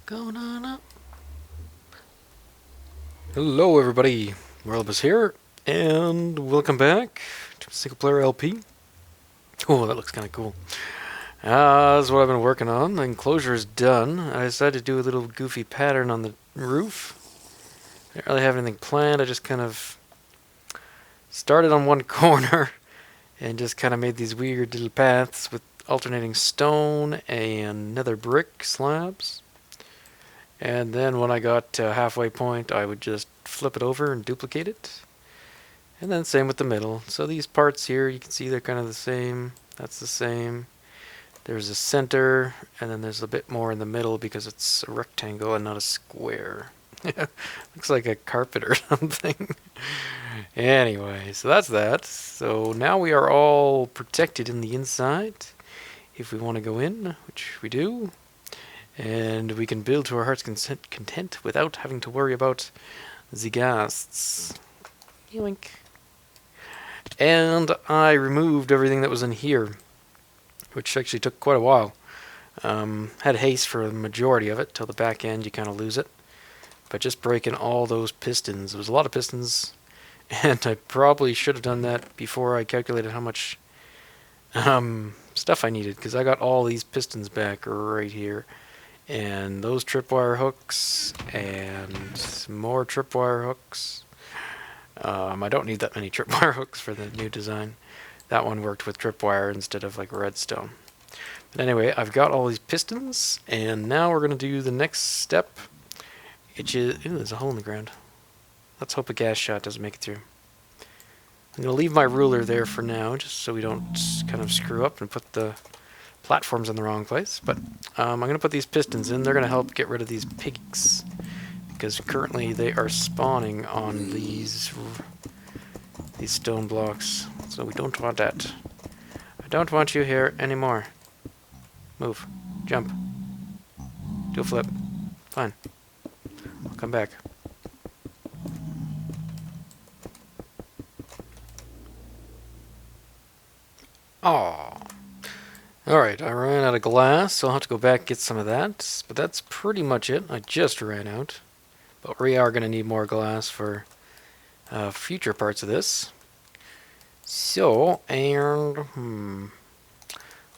Going on up. Hello everybody, Morilibus here, and welcome back to Single Player LP. Oh, that looks kind of cool. That's what I've been working on. The enclosure is done. I decided to do a little goofy pattern on the roof. I didn't really have anything planned. I just kind of started on one corner and just kind of made these weird little paths with alternating stone and nether brick slabs. And then when I got to a halfway point, I would just flip it over and duplicate it. And then same with the middle. So these parts here, you can see they're kind of the same. That's the same. There's a center, and then there's a bit more in the middle because it's a rectangle and not a square. Looks like a carpet or something. Anyway, so that's that. So now we are all protected in the inside. If we want to go in, which we do. And we can build to our heart's content without having to worry about the ghasts. Yoink. And I removed everything that was in here, which actually took quite a while. Had haste for the majority of it, till the back end you kind of lose it. But just breaking all those pistons, there was a lot of pistons, and I probably should have done that before I calculated how much stuff I needed, because I got all these pistons back right here. And those tripwire hooks, and some more tripwire hooks. I don't need that many tripwire hooks for the new design. That one worked with tripwire instead of like redstone. But anyway, I've got all these pistons, and now we're going to do the next step. Which is, ooh, there's a hole in the ground. Let's hope a gas shot doesn't make it through. I'm going to leave my ruler there for now, just so we don't kind of screw up and put the platforms in the wrong place. But I'm going to put these pistons in. They're going to help get rid of these pigs, because currently they are spawning on these stone blocks. So we don't want that. I don't want you here anymore. Move. Jump. Do a flip. Fine. I'll come back. Aww. Alright, I ran out of glass, so I'll have to go back and get some of that. But that's pretty much it. I just ran out. But we are going to need more glass for future parts of this. So, and...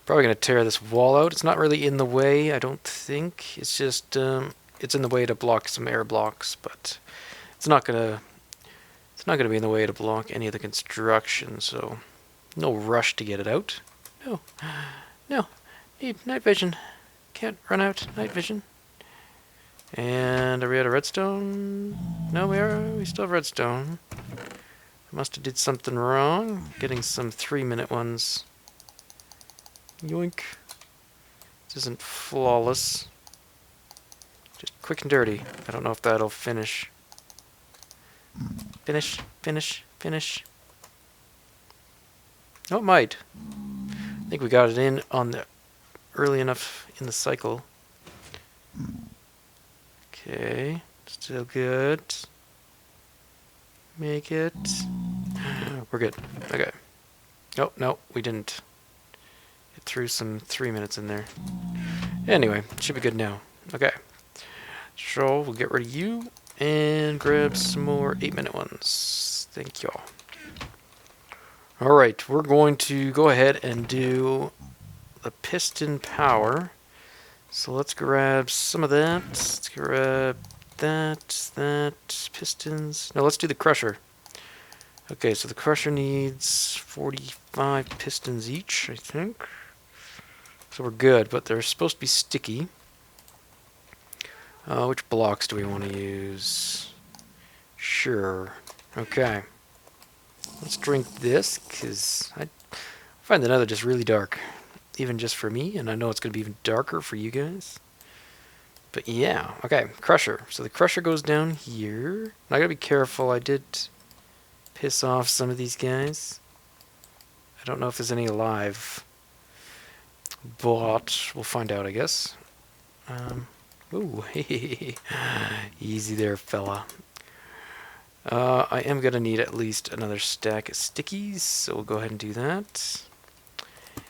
probably going to tear this wall out. It's not really in the way, I don't think. It's just, it's in the way to block some air blocks, but it's not going to be in the way to block any of the construction, so no rush to get it out. No. No, need night vision. Can't run out night vision. And are we out of redstone? No, we are. We still have redstone. Must have did something wrong. Getting some 3-minute ones. Yoink. This isn't flawless. Just quick and dirty. I don't know if that'll finish. Finish, finish, finish. No, it might. I think we got it in on the early enough in the cycle. Okay, still good. Make it. We're good. Okay. Oh, no, we didn't. It threw some 3 minutes in there. Anyway, should be good now. Okay. So we'll get rid of you and grab some more 8-minute ones. Thank y'all. Alright, we're going to go ahead and do the piston power. So let's grab some of that. Let's grab that, pistons. No, let's do the crusher. Okay, so the crusher needs 45 pistons each, I think. So we're good, but they're supposed to be sticky. Which blocks do we want to use? Sure. Okay. Let's drink this, because I find the nether just really dark. Even just for me, and I know it's going to be even darker for you guys. But yeah, okay, crusher. So the crusher goes down here. I gotta be careful, I did piss off some of these guys. I don't know if there's any alive. But we'll find out, I guess. Ooh, easy there, fella. I am going to need at least another stack of stickies, so we'll go ahead and do that.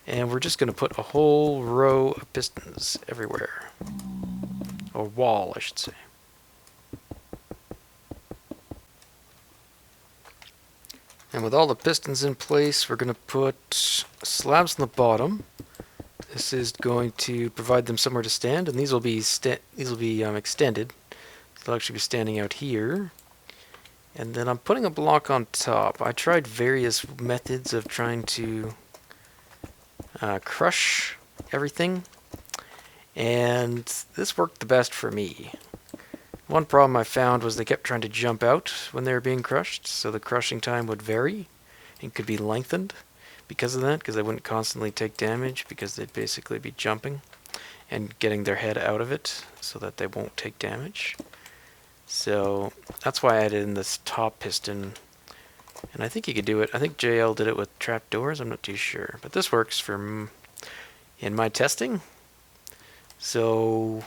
And we're just going to put a whole row of pistons everywhere. Or wall, I should say. And with all the pistons in place, we're going to put slabs on the bottom. This is going to provide them somewhere to stand, and these will be extended. They'll actually be standing out here. And then I'm putting a block on top. I tried various methods of trying to crush everything, and this worked the best for me. One problem I found was they kept trying to jump out when they were being crushed, so the crushing time would vary and could be lengthened because of that, because they wouldn't constantly take damage, because they'd basically be jumping and getting their head out of it so that they won't take damage. So that's why I added in this top piston, and I think you could do it. I think JL did it with trapdoors, I'm not too sure, but this works for in my testing. So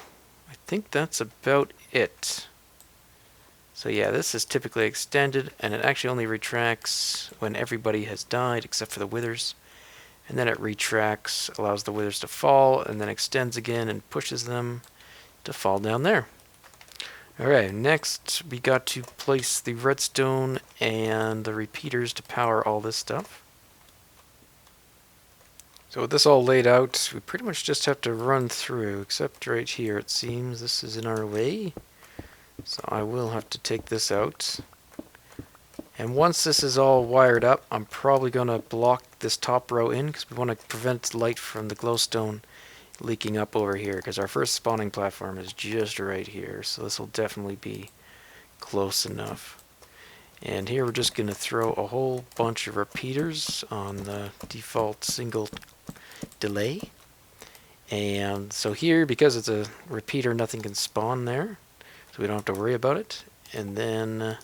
I think that's about it. So yeah, this is typically extended, and it actually only retracts when everybody has died except for the withers. And then it retracts, allows the withers to fall, and then extends again and pushes them to fall down there. Alright, next we got to place the redstone and the repeaters to power all this stuff. So with this all laid out, we pretty much just have to run through, except right here it seems this is in our way. So I will have to take this out. And once this is all wired up, I'm probably going to block this top row in, because we want to prevent light from the glowstone leaking up over here, because our first spawning platform is just right here, so this will definitely be close enough. And here we're just going to throw a whole bunch of repeaters on the default single delay. And so here, because it's a repeater, nothing can spawn there, so we don't have to worry about it. And then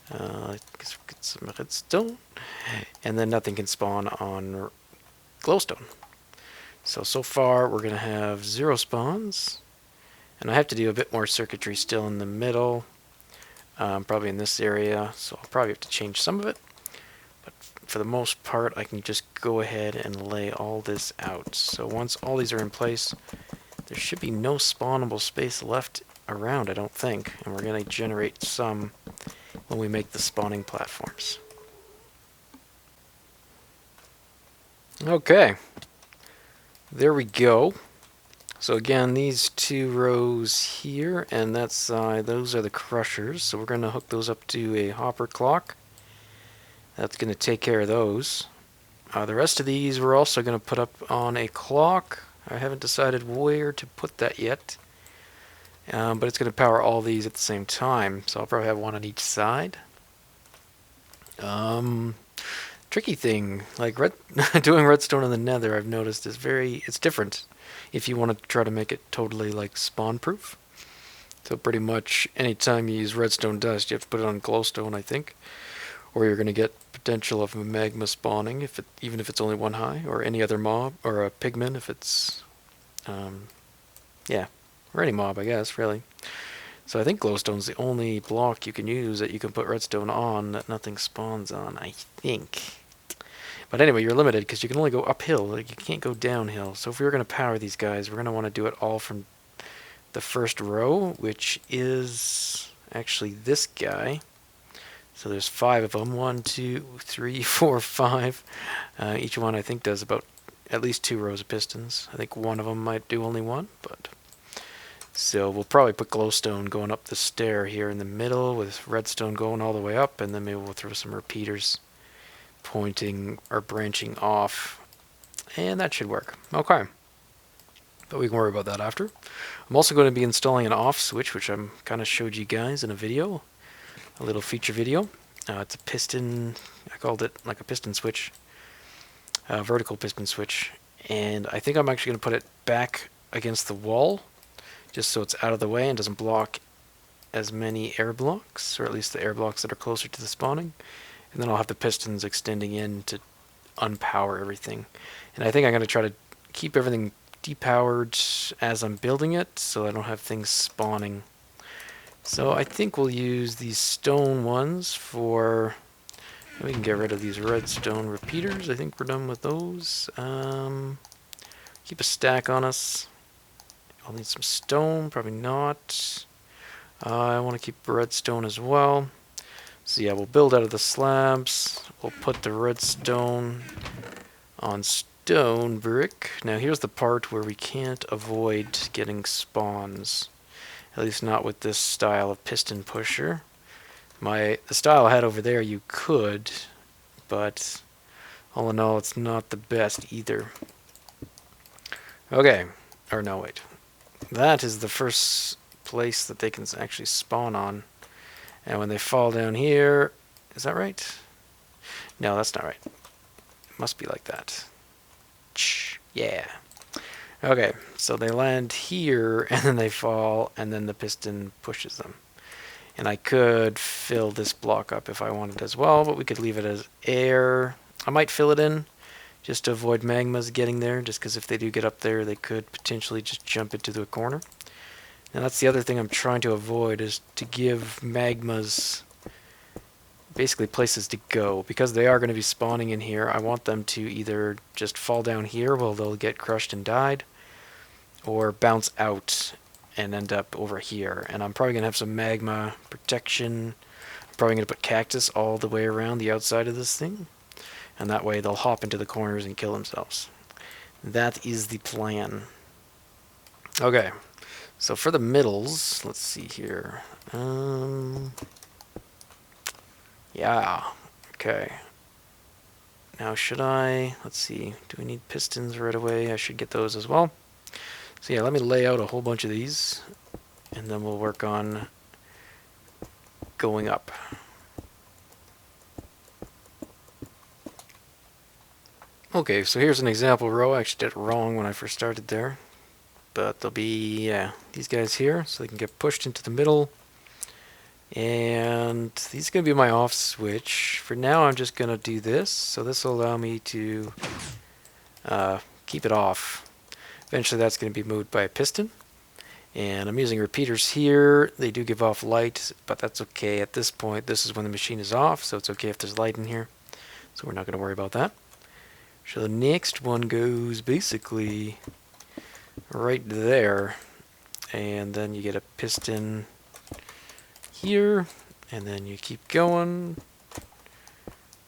I guess we get some redstone, and then nothing can spawn on glowstone. So far we're going to have 0 spawns, and I have to do a bit more circuitry still in the middle, probably in this area, so I'll probably have to change some of it, but for the most part I can just go ahead and lay all this out. So once all these are in place, there should be no spawnable space left around, I don't think, and we're going to generate some when we make the spawning platforms. Okay. There we go. So again, these 2 rows here and that side, those are the crushers. So we're going to hook those up to a hopper clock. That's going to take care of those. The rest of these we're also going to put up on a clock. I haven't decided where to put that yet. But it's going to power all these at the same time. So I'll probably have one on each side. Tricky thing, like doing redstone in the nether, I've noticed is it's different if you want to try to make it totally like spawn proof. So pretty much anytime you use redstone dust, you have to put it on glowstone, I think, or you're going to get potential of magma spawning even if it's only 1 high, or any other mob, or a pigman if it's yeah, or any mob, I guess, really. So I think glowstone's the only block you can use that you can put redstone on that nothing spawns on, I think. But anyway, you're limited because you can only go uphill, like you can't go downhill. So if we were going to power these guys, we're going to want to do it all from the first row, which is actually this guy. So there's 5 of them, 1, 2, 3, 4, 5. Each one I think does about at least 2 rows of pistons. I think one of them might do only 1, but so we'll probably put glowstone going up the stair here in the middle with redstone going all the way up, and then maybe we'll throw some repeaters pointing or branching off, and that should work. Okay, but we can worry about that after. I'm also going to be installing an off switch, which I'm kind of showed you guys in a video, a little feature video. It's a piston, I called it like a piston switch, a vertical piston switch, and I think I'm actually going to put it back against the wall just so it's out of the way and doesn't block as many air blocks, or at least the air blocks that are closer to the spawning. And then I'll have the pistons extending in to unpower everything. And I think I'm going to try to keep everything depowered as I'm building it, so I don't have things spawning. So I think we'll use these stone ones for... We can get rid of these redstone repeaters. I think we're done with those. Keep a stack on us. I'll need some stone, probably not. I want to keep redstone as well. So yeah, we'll build out of the slabs. We'll put the redstone on stone brick. Now here's the part where we can't avoid getting spawns. At least not with this style of piston pusher. The style I had over there you could, but all in all it's not the best either. Okay, or no wait. That is the first place that they can actually spawn on. And when they fall down here, is that right? No, that's not right. It must be like that. Yeah. Okay, so they land here, and then they fall, and then the piston pushes them. And I could fill this block up if I wanted as well, but we could leave it as air. I might fill it in, just to avoid magmas getting there, just because if they do get up there, they could potentially just jump into the corner. And that's the other thing I'm trying to avoid, is to give magmas basically places to go. Because they are going to be spawning in here, I want them to either just fall down here while they'll get crushed and died, or bounce out and end up over here. And I'm probably going to have some magma protection. I'm probably going to put cactus all the way around the outside of this thing. And that way they'll hop into the corners and kill themselves. That is the plan. Okay. So for the middles, let's see here. Yeah, okay. Now should I, let's see, do we need pistons right away? I should get those as well. So yeah, let me lay out a whole bunch of these, and then we'll work on going up. Okay, so here's an example row. I actually did it wrong when I first started there. But there'll be, yeah, these guys here, so they can get pushed into the middle. And these are going to be my off switch. For now, I'm just going to do this. So this will allow me to keep it off. Eventually, that's going to be moved by a piston. And I'm using repeaters here. They do give off light, but that's okay. At this point, this is when the machine is off, so it's okay if there's light in here. So we're not going to worry about that. So the next one goes basically right there, and then you get a piston here, and then you keep going,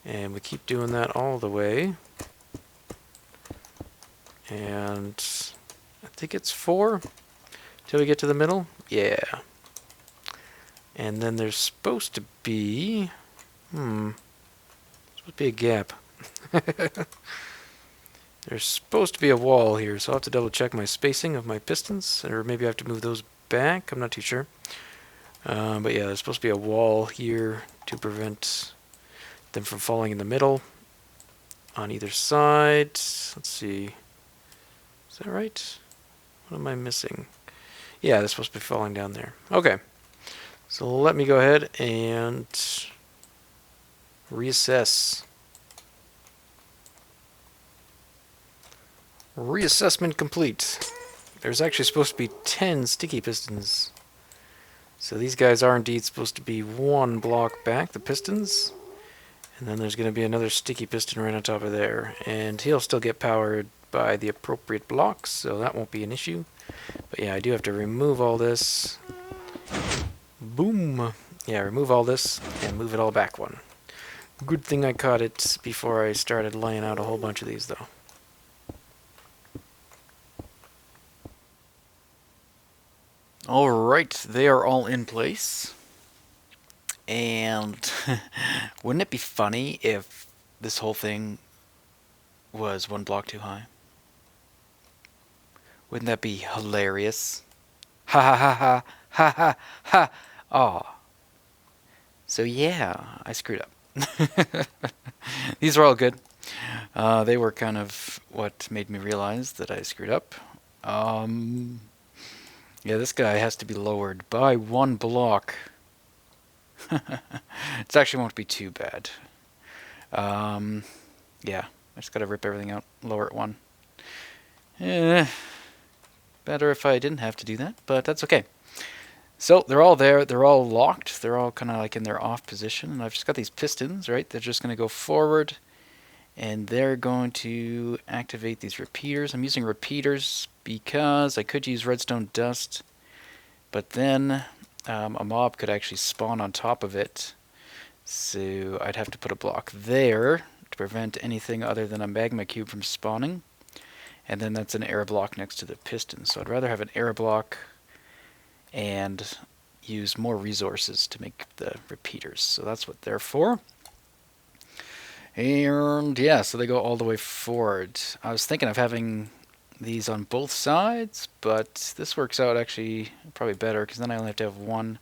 and we keep doing that all the way, and I think it's 4 till we get to the middle. Yeah. And then there's supposed to be a gap. There's supposed to be a wall here, so I'll have to double check my spacing of my pistons, or maybe I have to move those back. I'm not too sure. But yeah, there's supposed to be a wall here to prevent them from falling in the middle on either side. Let's see. Is that right? What am I missing? Yeah, they're supposed to be falling down there. Okay. So let me go ahead and reassess. Reassessment complete. There's actually supposed to be 10 sticky pistons. So these guys are indeed supposed to be 1 block back, the pistons. And then there's going to be another sticky piston right on top of there. And he'll still get powered by the appropriate blocks, so that won't be an issue. But yeah, I do have to remove all this. Boom! Yeah, remove all this and move it all back 1. Good thing I caught it before I started laying out a whole bunch of these, though. Alright, they are all in place. And wouldn't it be funny if this whole thing was 1 block too high? Wouldn't that be hilarious? Ha ha ha ha ha ha ha! Aw. So yeah, I screwed up. These are all good. They were kind of what made me realize that I screwed up. Yeah, this guy has to be lowered by 1 block. It actually won't be too bad. Yeah, I just gotta rip everything out, lower it 1. Better if I didn't have to do that, but that's okay. So they're all there, they're all locked, they're all kind of like in their off position, and I've just got these pistons, right? They're just gonna go forward and they're going to activate these repeaters. I'm using repeaters because I could use redstone dust, but then a mob could actually spawn on top of it. So I'd have to put a block there to prevent anything other than a magma cube from spawning. And then that's an air block next to the piston. So I'd rather have an air block and use more resources to make the repeaters. So that's what they're for. And yeah, so they go all the way forward. I was thinking of having these on both sides, but this works out actually probably better because then I only have to have one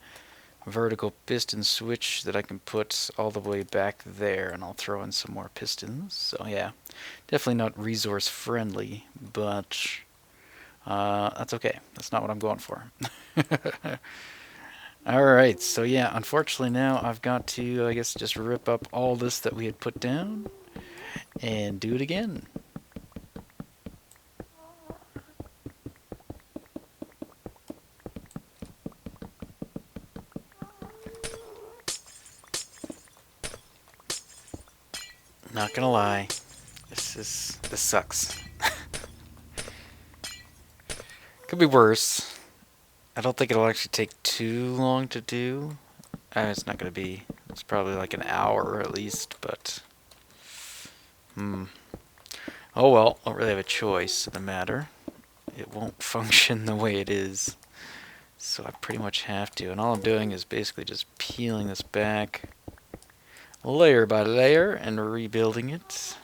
vertical piston switch that I can put all the way back there, and I'll throw in some more pistons. So yeah, definitely not resource friendly, but that's okay. That's not what I'm going for. Alright, so yeah, unfortunately now I've got to, I guess, just rip up all this that we had put down and do it again. Not gonna lie, this sucks. Could be worse. I don't think it'll actually take too long to do. It's not gonna be. It's probably like an hour at least, but oh well. Don't really have a choice in the matter. It won't function the way it is, so I pretty much have to. And all I'm doing is basically just peeling this back layer by layer and rebuilding it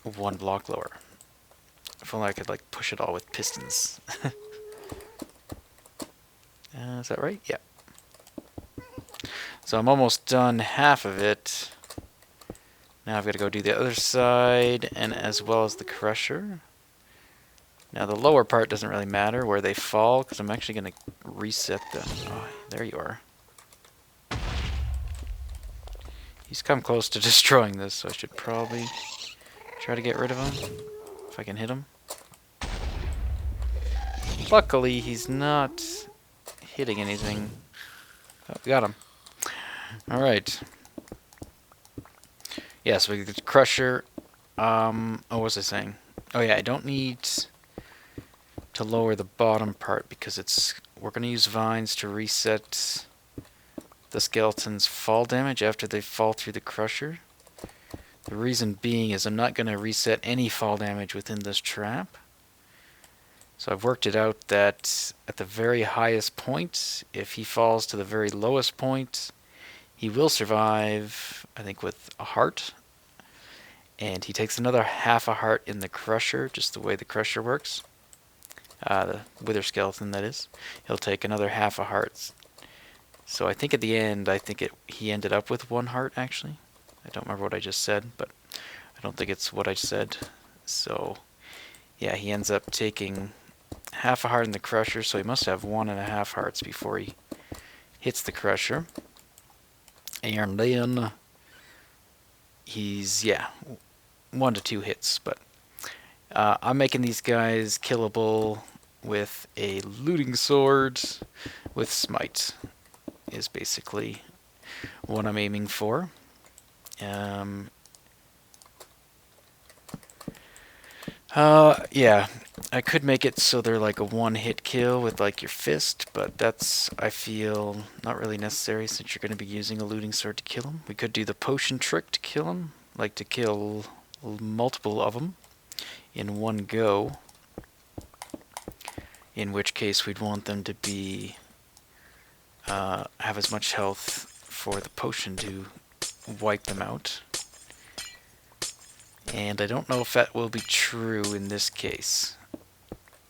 one block lower. If only I could like push it all with pistons. Is that right? Yeah. So I'm almost done half of it. Now I've got to go do the other side and as well as the crusher. Now the lower part doesn't really matter where they fall because I'm actually going to reset the... Oh, there you are. He's come close to destroying this, so I should probably try to get rid of him if I can hit him. Luckily, he's not hitting anything. Oh, we got him. Alright. Yeah, so we get the crusher. Oh, what was I saying? Oh yeah, I don't need to lower the bottom part because we're going to use vines to reset the skeleton's fall damage after they fall through the crusher. The reason being is I'm not going to reset any fall damage within this trap. So I've worked it out that at the very highest point, if he falls to the very lowest point, he will survive, I think, with a heart. And he takes another half a heart in the crusher, just the way the crusher works. The wither skeleton, that is. He'll take another half a heart. So I think at the end, he ended up with one heart, actually. I don't remember what I just said, but I don't think it's what I said. So, yeah, he ends up taking half a heart in the crusher, so he must have 1.5 hearts before he hits the crusher. And then he's, yeah, 1 to 2 hits, but I'm making these guys killable with a looting sword with smite is basically what I'm aiming for. Yeah, I could make it so they're like a one-hit kill with like your fist, but that's, I feel, not really necessary since you're going to be using a looting sword to kill them. We could do the potion trick to kill them, like to kill multiple of them in one go, in which case we'd want them to be have as much health for the potion to wipe them out. And I don't know if that will be true in this case.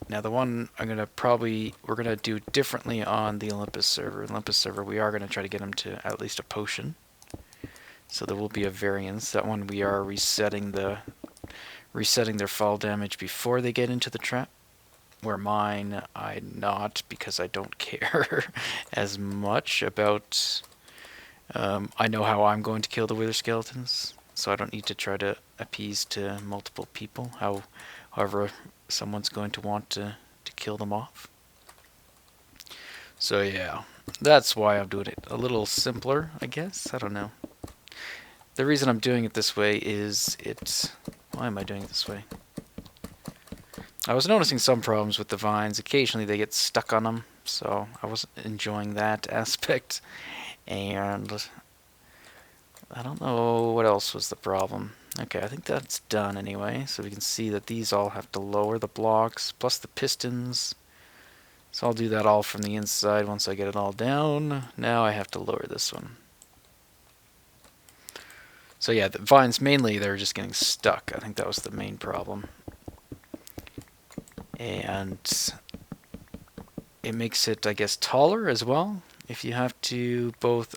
Now the one we're going to do differently on the Olympus server. Olympus server, we are going to try to get them to at least a potion. So there will be a variance. That one we are resetting their fall damage before they get into the trap. Where mine, I'm not, because I don't care as much about... I know how I'm going to kill the wither skeletons, so I don't need to try to appease to multiple people, however someone's going to want to kill them off. So yeah, that's why I'm doing it a little simpler, I guess. I don't know. the reason I'm doing it this way is why am I doing it this way? I was noticing some problems with the vines. Occasionally they get stuck on them, so I wasn't enjoying that aspect. And I don't know what else was the problem. Okay, I think that's done anyway, so we can see that these all have to lower the blocks, plus the pistons. So I'll do that all from the inside once I get it all down. Now I have to lower this one. So yeah, the vines mainly, they're just getting stuck. I think that was the main problem. And it makes it, I guess, taller as well. If you have to both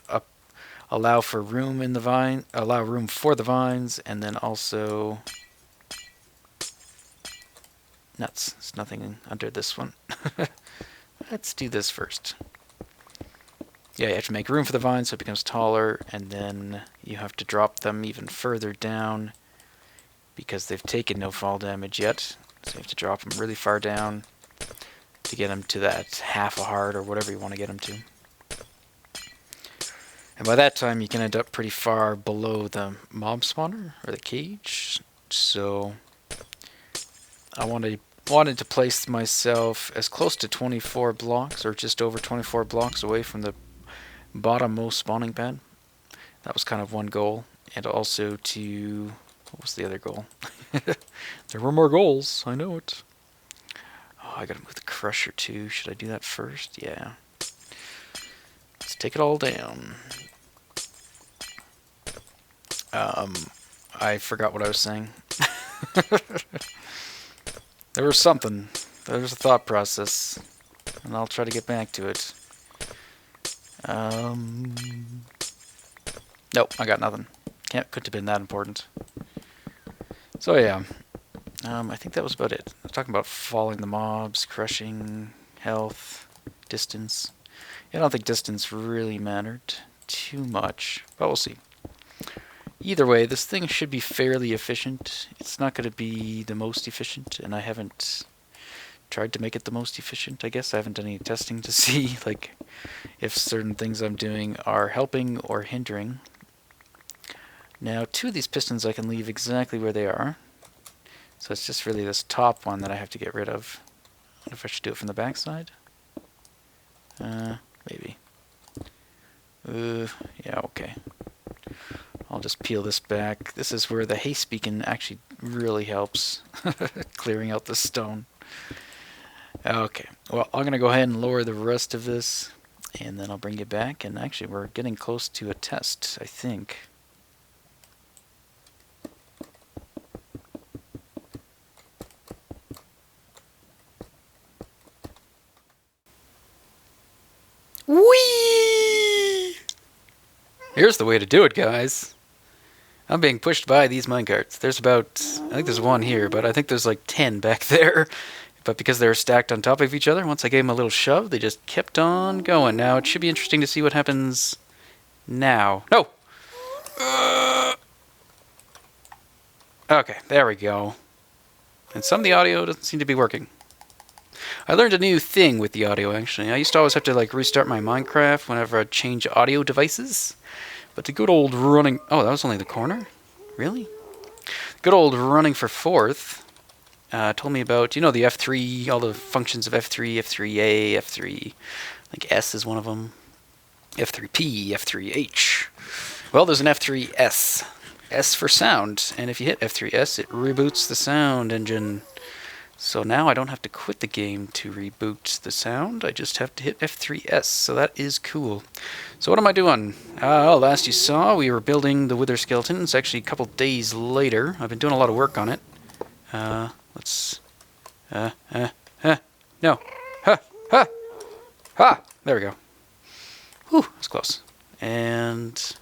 allow for room in the vine, allow room for the vines, and then also nuts. There's nothing under this one. Let's do this first. Yeah, you have to make room for the vines so it becomes taller, and then you have to drop them even further down because they've taken no fall damage yet. So you have to drop them really far down to get them to that half a heart or whatever you want to get them to. And by that time, you can end up pretty far below the mob spawner or the cage. So I wanted to place myself as close to 24 blocks or just over 24 blocks away from the bottommost spawning pad. That was kind of one goal. And also to... what was the other goal? There were more goals. I know it. Oh, I gotta move the crusher too. Should I do that first? Yeah. Let's take it all down. I forgot what I was saying. There was something. There was a thought process. And I'll try to get back to it. Nope, I got nothing. Couldn't have been that important. So yeah. I think that was about it. I was talking about falling the mobs, crushing, health, distance. I don't think distance really mattered too much, but we'll see. Either way, this thing should be fairly efficient. It's not going to be the most efficient, and I haven't tried to make it the most efficient, I guess. I haven't done any testing to see like if certain things I'm doing are helping or hindering. Now, two of these pistons I can leave exactly where they are. So it's just really this top one that I have to get rid of. I wonder if I should do it from the backside. Maybe. Yeah, okay. I'll just peel this back. This is where the haste beacon actually really helps. Clearing out the stone. Okay, well, I'm going to go ahead and lower the rest of this, and then I'll bring you back. And actually, we're getting close to a test, I think. Whee! Here's the way to do it, guys. I'm being pushed by these minecarts. There's about, I think there's one here, but I think there's like 10 back there. But because they're stacked on top of each other, once I gave them a little shove, they just kept on going. Now, it should be interesting to see what happens now. No! Okay, there we go. And some of the audio doesn't seem to be working. I learned a new thing with the audio, actually. I used to always have to like restart my Minecraft whenever I'd change audio devices. But the good old running... oh, that was only the corner? Really? Good old running for fourth told me about, you know, the F3, all the functions of F3, F3A, F3... like S is one of them. F3P, F3H. Well, there's an F3S. S for sound. And if you hit F3S, it reboots the sound engine. So now I don't have to quit the game to reboot the sound. I just have to hit F3S. So that is cool. So what am I doing? Last you saw, we were building the Wither Skeletons. Actually, a couple days later. I've been doing a lot of work on it. Let's... no. Ha! Ha! Ha! There we go. Whew, that's close. And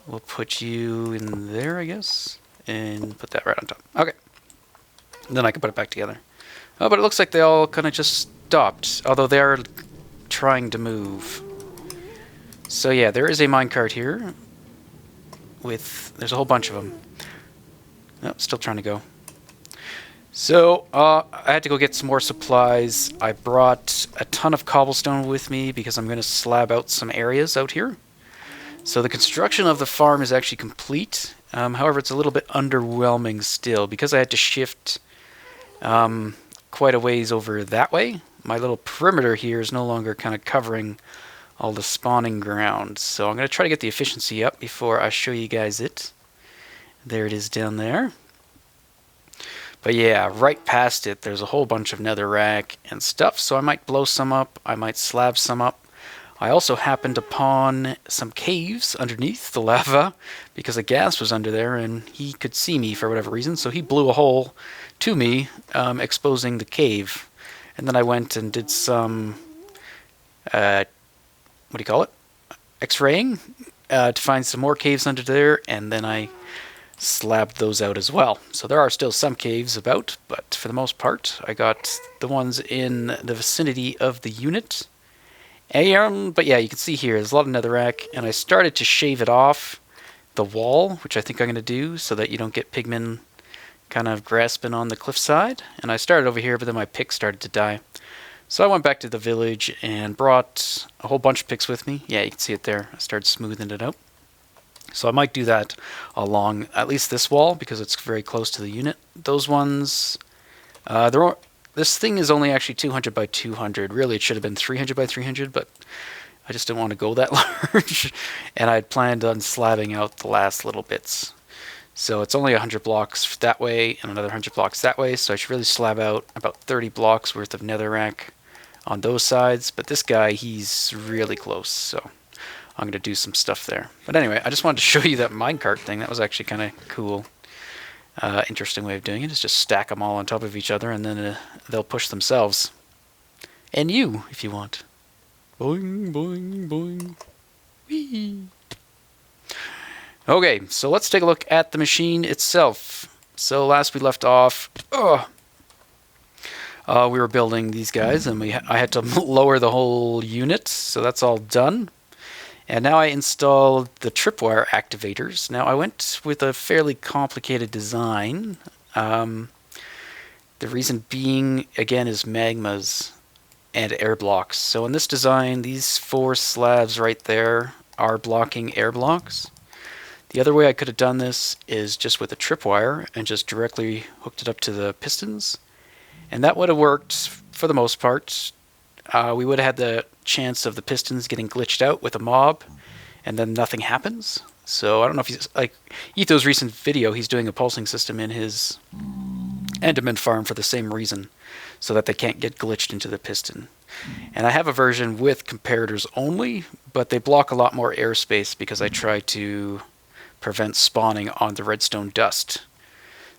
we'll put you in there, I guess. And put that right on top. Okay. Then I can put it back together. Oh, but it looks like they all kind of just stopped. Although they are trying to move. So yeah, there is a minecart here. There's a whole bunch of them. Oh, still trying to go. So, I had to go get some more supplies. I brought a ton of cobblestone with me because I'm going to slab out some areas out here. So the construction of the farm is actually complete. However, it's a little bit underwhelming still because I had to shift quite a ways over that way. My little perimeter here is no longer kind of covering all the spawning ground. So I'm going to try to get the efficiency up before I show you guys it. There it is down there. But yeah, right past it, there's a whole bunch of netherrack and stuff. So I might blow some up. I might slab some up. I also happened upon some caves underneath the lava because a ghast was under there and he could see me for whatever reason. So he blew a hole to me, exposing the cave. And then I went and did some, what do you call it? X-raying to find some more caves under there. And then I slabbed those out as well. So there are still some caves about, but for the most part, I got the ones in the vicinity of the unit. But yeah, you can see here, there's a lot of netherrack, and I started to shave it off the wall, which I think I'm going to do so that you don't get pigmen kind of grasping on the cliffside. And I started over here, but then my pick started to die. So I went back to the village and brought a whole bunch of picks with me. Yeah, you can see it there. I started smoothing it out. So I might do that along at least this wall because it's very close to the unit. Those ones, this thing is only actually 200 by 200. Really, it should have been 300 by 300, but I just didn't want to go that large. And I had planned on slabbing out the last little bits. So it's only 100 blocks that way and another 100 blocks that way. So I should really slab out about 30 blocks worth of netherrack on those sides. But this guy, he's really close, so I'm going to do some stuff there. But anyway, I just wanted to show you that minecart thing. That was actually kind of cool. Interesting way of doing it is just stack them all on top of each other and then they'll push themselves. And you, if you want. Boing, boing, boing. Whee! Okay, so let's take a look at the machine itself. So last we left off, we were building these guys and I had to lower the whole unit, so that's all done. And now I installed the tripwire activators. Now I went with a fairly complicated design. The reason being, again, is magmas and air blocks. So in this design, these 4 slabs right there are blocking air blocks. The other way I could have done this is just with a tripwire and just directly hooked it up to the pistons. And that would have worked for the most part. We would have had the chance of the pistons getting glitched out with a mob and then nothing happens. So I don't know if he's like Etho's recent video, he's doing a pulsing system in his Enderman farm for the same reason, so that they can't get glitched into the piston. And I have a version with comparators only, but they block a lot more airspace because I try to prevent spawning on the redstone dust.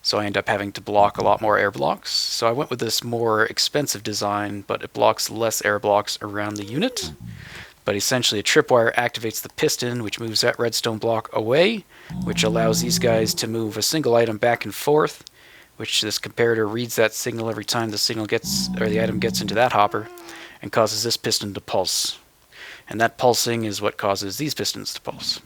So I end up having to block a lot more air blocks. So I went with this more expensive design, but it blocks less air blocks around the unit. But essentially a tripwire activates the piston, which moves that redstone block away, which allows these guys to move a single item back and forth, which this comparator reads that signal every time the signal gets, or the item gets into that hopper, and causes this piston to pulse. And that pulsing is what causes these pistons to pulse.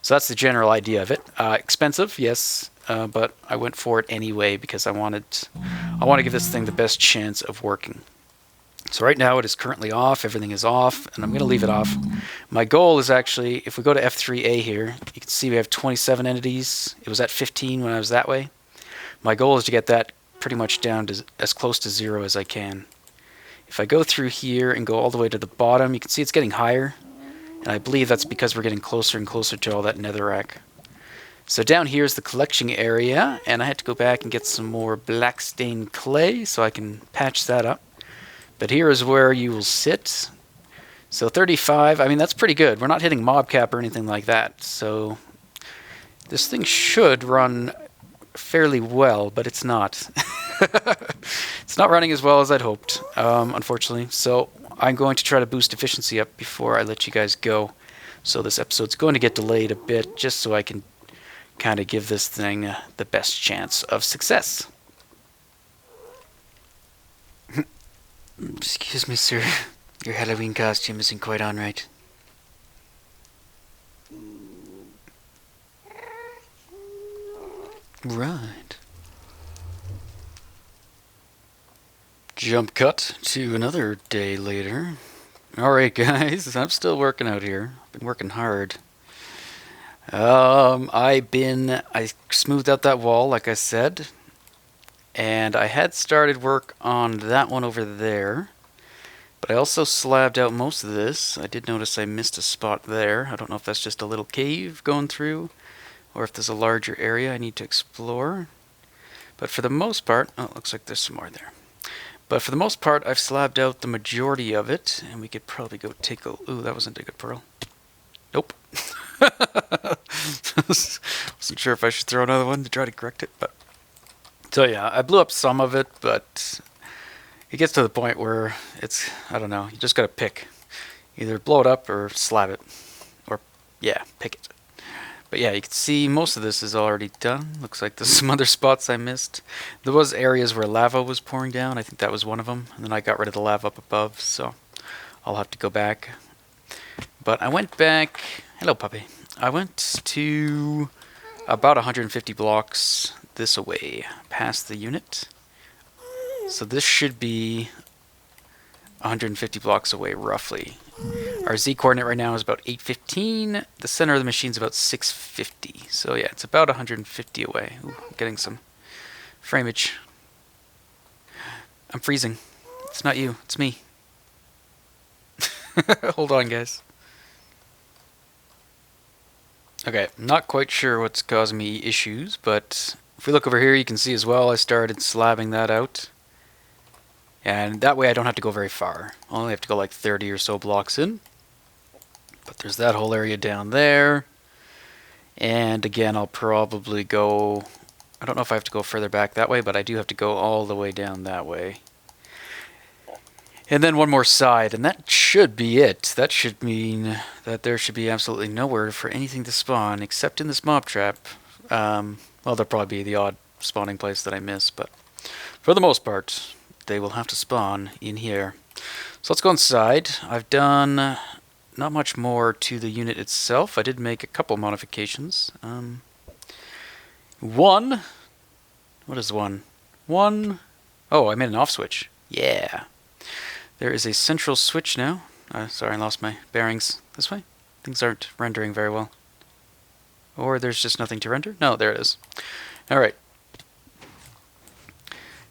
So that's the general idea of it. Expensive, yes, but I went for it anyway because I want to give this thing the best chance of working. So right now it is currently off, everything is off, and I'm going to leave it off. My goal is actually, if we go to F3A here, you can see we have 27 entities. It was at 15 when I was that way. My goal is to get that pretty much down to as close to 0 as I can. If I go through here and go all the way to the bottom, you can see it's getting higher. And I believe that's because we're getting closer and closer to all that netherrack. So down here is the collection area, and I had to go back and get some more black stained clay so I can patch that up. But here is where you will sit. So 35, I mean, that's pretty good. We're not hitting mob cap or anything like that. So this thing should run fairly well, but it's not. It's not running as well as I'd hoped, unfortunately. So I'm going to try to boost efficiency up before I let you guys go. So this episode's going to get delayed a bit just so I can kind of give this thing the best chance of success. Excuse me, sir. Your Halloween costume isn't quite on right. Right. Jump cut to another day later. Alright guys, I'm still working out here. I've been working hard. I smoothed out that wall, like I said, and I had started work on that one over there, but I also slabbed out most of this. I did notice I missed a spot there. I don't know if that's just a little cave going through, or if there's a larger area I need to explore. But for the most part, oh, it looks like there's some more there. But for the most part, I've slabbed out the majority of it, and we could probably go take a... Ooh, that wasn't a good pearl. Nope. Wasn't sure if I should throw another one to try to correct it, but... So yeah, I blew up some of it, but it gets to the point where it's... I don't know, you just gotta pick. Either blow it up or slab it. Or, yeah, pick it. But yeah, you can see most of this is already done. Looks like there's some other spots I missed. There was areas where lava was pouring down. I think that was one of them. And then I got rid of the lava up above, so I'll have to go back. But I went back... Hello, puppy. I went to about 150 blocks this away, past the unit. So this should be 150 blocks away, roughly. Our Z-coordinate right now is about 815. The center of the machine is about 650. So yeah, it's about 150 away. Ooh, I'm getting some frameage. I'm freezing. It's not you, it's me. Hold on, guys. Okay, I'm not quite sure what's causing me issues, but if we look over here, you can see as well, I started slabbing that out. And that way I don't have to go very far. I only have to go like 30 or so blocks in. But there's that whole area down there. And again, I'll probably go... I don't know if I have to go further back that way, but I do have to go all the way down that way. And then one more side, and that should be it. That should mean that there should be absolutely nowhere for anything to spawn, except in this mob trap. Well, there'll probably be the odd spawning place that I miss, but for the most part, they will have to spawn in here. So let's go inside. I've done not much more to the unit itself. I did make a couple modifications. One. What is one? One. Oh, I made an off switch. Yeah. There is a central switch now. Sorry, I lost my bearings. This way? Things aren't rendering very well. Or there's just nothing to render? No, there it is. Alright.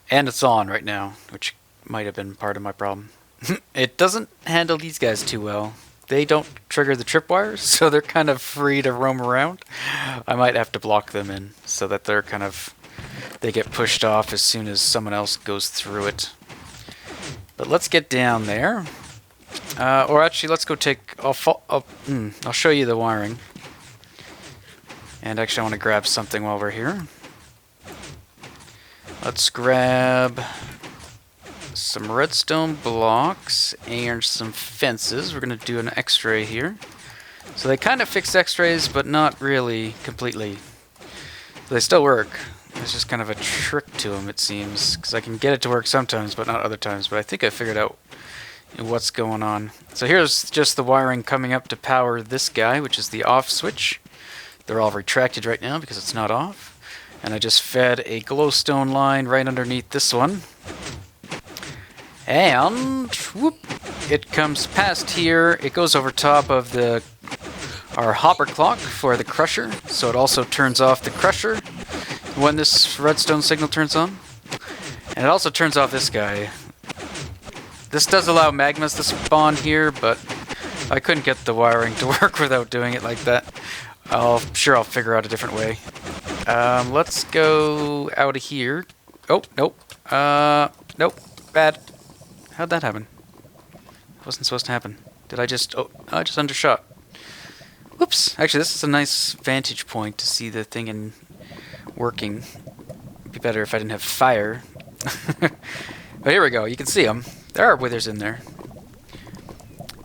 And it's on right now, which might have been part of my problem. It doesn't handle these guys too well. They don't trigger the tripwires, so they're kind of free to roam around. I might have to block them in so that they're kind of... they get pushed off as soon as someone else goes through it. But let's get down there. Or actually, let's go take... I'll show you the wiring. And actually, I want to grab something while we're here. Let's grab some redstone blocks and some fences. We're going to do an x-ray here. So they kind of fix x-rays, but not really completely. They still work. There's just kind of a trick to them, it seems, because I can get it to work sometimes, but not other times. But I think I figured out what's going on. So here's just the wiring coming up to power this guy, which is the off switch. They're all retracted right now because it's not off. And I just fed a glowstone line right underneath this one. And whoop, it comes past here. It goes over top of our hopper clock for the crusher. So it also turns off the crusher when this redstone signal turns on. And it also turns off this guy. This does allow magmas to spawn here, but I couldn't get the wiring to work without doing it like that. Sure I'll figure out a different way. Let's go out of here. Oh, nope. Nope. Bad. How'd that happen? It wasn't supposed to happen. Did I just... Oh, I just undershot. Whoops. Actually, this is a nice vantage point to see the thing in working. It'd be better if I didn't have fire. But here we go. You can see them. There are withers in there.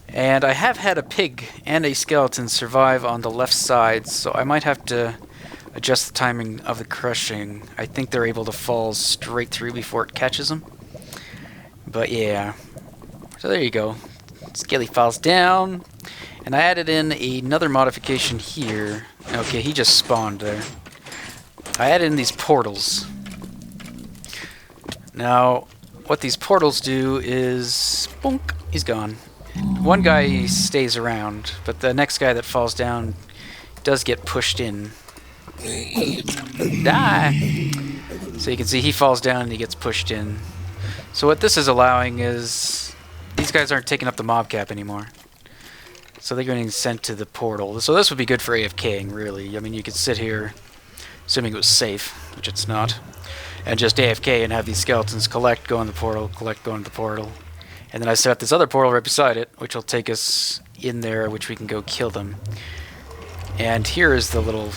And I have had a pig and a skeleton survive on the left side, so I might have to adjust the timing of the crushing. I think they're able to fall straight through before it catches them. But yeah. So there you go. Skelly falls down. And I added in another modification here. Okay, he just spawned there. I added in these portals. Now, what these portals do is... Bonk, he's gone. One guy stays around, but the next guy that falls down does get pushed in. Die! So you can see he falls down and he gets pushed in. So what this is allowing is these guys aren't taking up the mob cap anymore. So they're getting sent to the portal. So this would be good for AFKing, really. I mean, you could sit here, assuming it was safe, which it's not, and just AFK and have these skeletons collect, go in the portal, collect, go in the portal. And then I set up this other portal right beside it, which will take us in there, which we can go kill them. And here is the little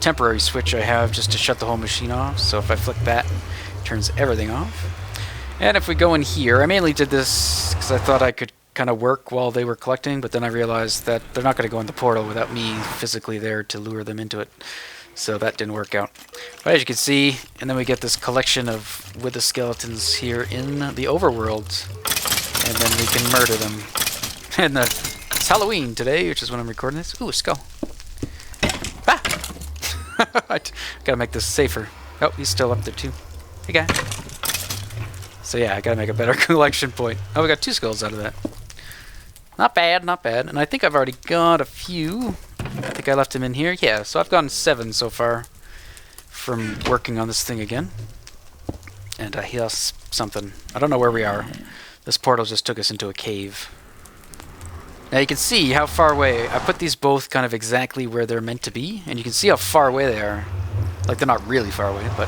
temporary switch I have just to shut the whole machine off. So if I flick that, it turns everything off. And if we go in here, I mainly did this because I thought I could kind of work while they were collecting, but then I realized that they're not going to go in the portal without me physically there to lure them into it. So that didn't work out. But as you can see, and then we get this collection of wither skeletons here in the overworld. And then we can murder them. And it's Halloween today, which is when I'm recording this. Ooh, a skull. Ah! I gotta make this safer. Oh, he's still up there too. Hey, guy. So yeah, I gotta make a better collection point. Oh, we got 2 skulls out of that. Not bad, not bad. And I think I've already got a few. I think I left him in here. Yeah, so I've gotten 7 so far from working on this thing again. And I hear something. I don't know where we are. This portal just took us into a cave. Now you can see how far away. I put these both kind of exactly where they're meant to be, and you can see how far away they are. Like, they're not really far away, but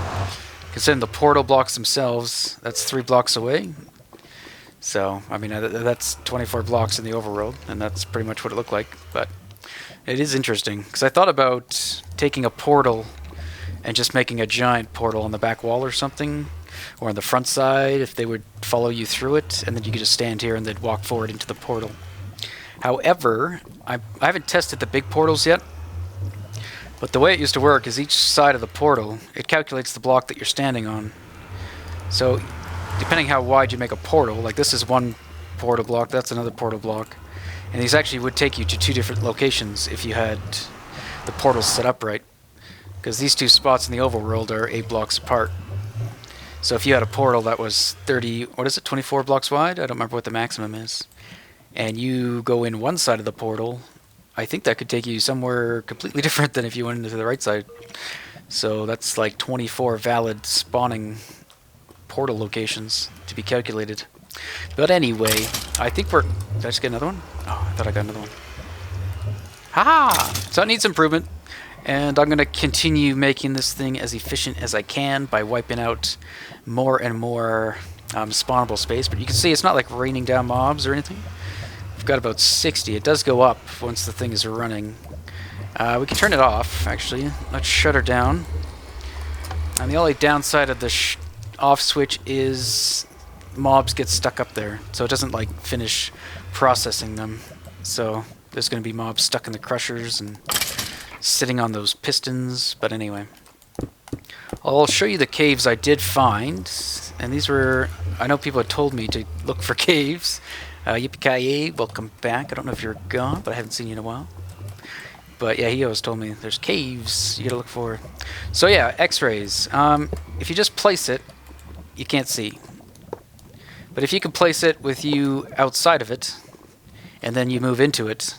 considering the portal blocks themselves, that's 3 blocks away. So, I mean, that's 24 blocks in the overworld, and that's pretty much what it looked like. But it is interesting, because I thought about taking a portal and just making a giant portal on the back wall or something, or on the front side, if they would follow you through it, and then you could just stand here and they'd walk forward into the portal. However, I haven't tested the big portals yet, but the way it used to work is each side of the portal, it calculates the block that you're standing on. So, depending how wide you make a portal, like this is one portal block, that's another portal block, and these actually would take you to 2 different locations if you had the portals set up right, because these 2 spots in the overworld are 8 blocks apart. So if you had a portal that was 24 blocks wide? I don't remember what the maximum is. And you go in one side of the portal, I think that could take you somewhere completely different than if you went into the right side. So that's like 24 valid spawning portal locations to be calculated. But anyway, I think did I just get another one? Oh, I thought I got another one. Haha! So it needs improvement. And I'm going to continue making this thing as efficient as I can by wiping out more and more spawnable space. But you can see it's not like raining down mobs or anything. We've got about 60. It does go up once the thing is running. We can turn it off, actually. Let's shut her down. And the only downside of the off switch is mobs get stuck up there. So it doesn't like finish processing them. So there's going to be mobs stuck in the crushers and sitting on those pistons, but anyway. I'll show you the caves I did find, and these were, I know people had told me to look for caves. Yippee-ki-yay, welcome back. I don't know if you're gone, but I haven't seen you in a while. But yeah, he always told me there's caves you gotta look for. So yeah, x-rays. If you just place it, you can't see. But if you can place it with you outside of it, and then you move into it,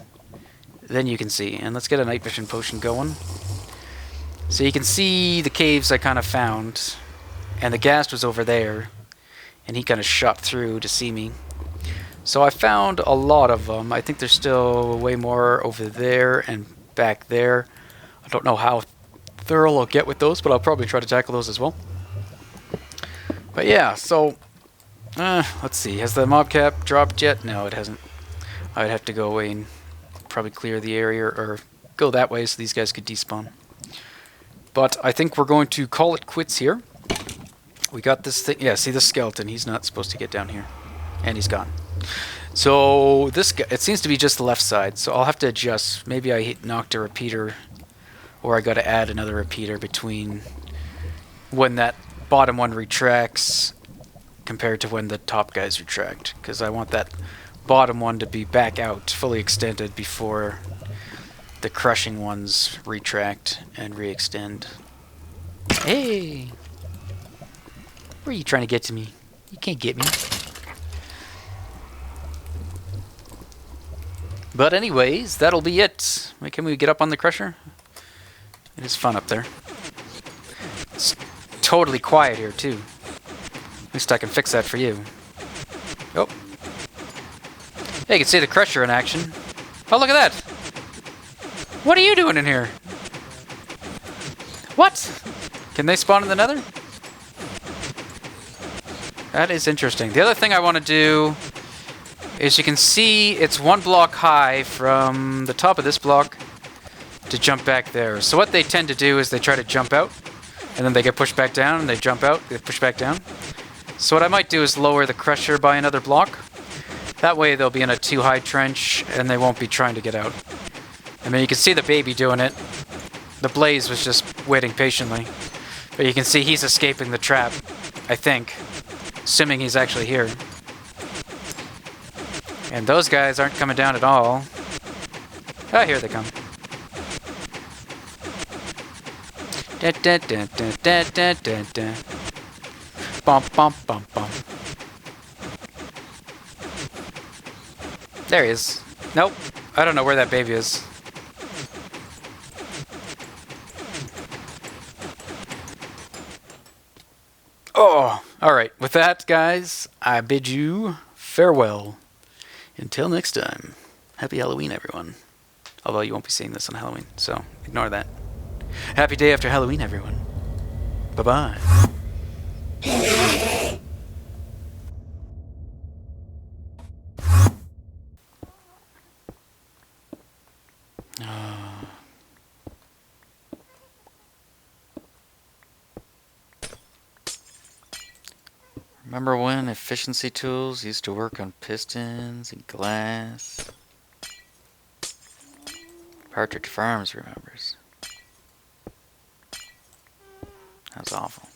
then you can see. And let's get a night vision potion going. So you can see the caves I kind of found. And the ghast was over there. And he kind of shot through to see me. So I found a lot of them. I think there's still way more over there and back there. I don't know how thorough I'll get with those, but I'll probably try to tackle those as well. But yeah, so let's see. Has the mob cap dropped yet? No, it hasn't. I'd have to go away and probably clear the area or go that way so these guys could despawn. But I think we're going to call it quits here. We got this thing. Yeah, see the skeleton. He's not supposed to get down here. And he's gone. So this guy, it seems to be just the left side. So I'll have to adjust. Maybe I knocked a repeater, or I got to add another repeater between when that bottom one retracts compared to when the top guys retract. Because I want that bottom one to be back out, fully extended before the crushing ones retract and re-extend. Hey! Where are you trying to get to me? You can't get me. But anyways, that'll be it. Wait, can we get up on the crusher? It is fun up there. It's totally quiet here, too. At least I can fix that for you. Oh. Hey, you can see the crusher in action. Oh, look at that! What are you doing in here? What? Can they spawn in the nether? That is interesting. The other thing I want to do is you can see it's 1 block high from the top of this block to jump back there. So what they tend to do is they try to jump out, and then they get pushed back down, and they jump out, they push back down. So what I might do is lower the crusher by another block. That way they'll be in a too high trench, and they won't be trying to get out. I mean, you can see the baby doing it. The Blaze was just waiting patiently. But you can see he's escaping the trap, I think. Assuming he's actually here. And those guys aren't coming down at all. Ah, here they come. Da da da da da da da da. Bump bump bump bump. There he is. Nope. I don't know where that baby is. Oh, alright. With that, guys, I bid you farewell. Until next time, happy Halloween, everyone. Although you won't be seeing this on Halloween, so ignore that. Happy day after Halloween, everyone. Bye-bye. Remember when efficiency tools used to work on pistons and glass? Partridge Farms remembers. That was awful.